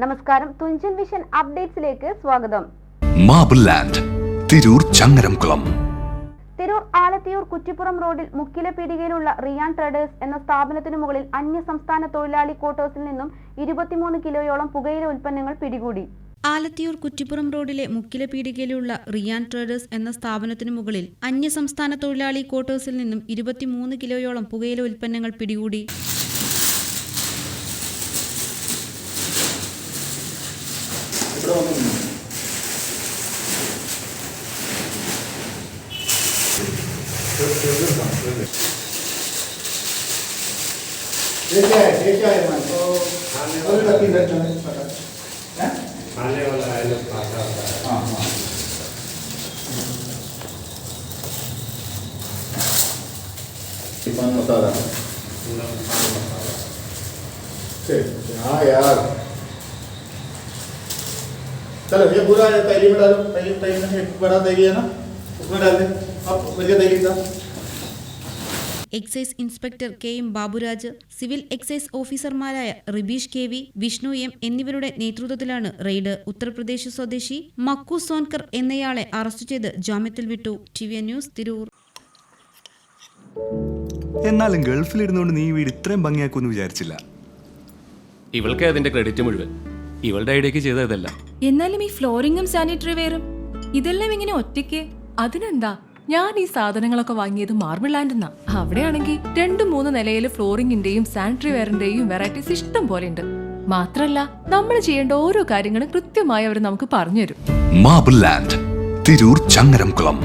നമസ്കാരം, തുഞ്ചൻ വിഷൻ അപ്ഡേറ്റ്സിലേക്ക് സ്വാഗതം. Marble land, Tirur Changaramkulam. തിരൂർ ആലത്തിയൂർ കുറ്റിപ്പുറം റോഡിൽ മുക്കിലെ പീടികയിലുള്ള റിയാൻ ട്രേഡേഴ്സ് എന്ന സ്ഥാപനത്തിനു മുകളിൽ അന്യസംസ്ഥാന തൊഴിലാളി ക്വാർട്ടേഴ്സിൽ നിന്നും 23 കിലോയോളം പുകയില ഉൽപ്പന്നങ്ങൾ പിടികൂടി. ആലത്തിയൂർ കുറ്റിപ്പുറം റോഡിലെ മുക്കിലെ പീടികയിലുള്ള റിയാൻ ട്രേഡേഴ്സ് എന്ന സ്ഥാപനത്തിനു മുകളിൽ അന്യസംസ്ഥാന തൊഴിലാളി ക്വാർട്ടേഴ്സിൽ നിന്നും 23 കിലോയോളം പുകയില ഉൽപ്പന്നങ്ങൾ പിടികൂടി. हाँ यार, चलो ये पूरा तैरी में डालो, तैरी में एक बड़ा तैरी है ना, उसमें डाल दे. अब बढ़िया तैरी था. Excise inspector K M Baburaj, civil excise ഓഫീസർമാരായ Ribeesh K V, Vishnu M എന്നിവരുടെ നേതൃത്വത്തിലാണ് റെയ്ഡ്. ഉത്തർപ്രദേശ് സ്വദേശി മക്കു സോൻകർ എന്നയാളെ അറസ്റ്റ് ചെയ്ത് ജാമ്യത്തിൽ വിട്ടു. TV news, Tirur. എന്നാലും ഗൾഫിലിരുന്നുകൊണ്ട് നീ വീട് ഇത്രയും ഭംഗിയാക്കുമെന്ന് വിചാരിച്ചില്ല. ഇവൾക്ക് അതിന്റെ ക്രെഡിറ്റ് മുഴുവൻ ഇവളുടെ ഐഡിയക്ക് ചെയ്തതല്ല. എന്നാലും ഈ ഫ്ലോറിംഗും സാനിറ്ററി വെയറും ഇതെല്ലാം ഇങ്ങനെ ഒറ്റയ്ക്ക്, അതിനെന്താ? ഞാൻ ഈ സാധനങ്ങളൊക്കെ വാങ്ങിയത് മാർബിൾ ലാൻഡെന്നാ. അവിടെയാണെങ്കിൽ 2-3 നിലയിൽ ഫ്ലോറിംഗിന്റെയും സാനിറ്ററി വെയറിന്റെയും വെറൈറ്റീസ് ഇഷ്ടം പോലെ ഉണ്ട്. മാത്രല്ല, നമ്മൾ ചെയ്യേണ്ട ഓരോ കാര്യങ്ങളും കൃത്യമായി അവർ നമുക്ക് പറഞ്ഞുതരും. Marble land, Tirur Changaramkulam.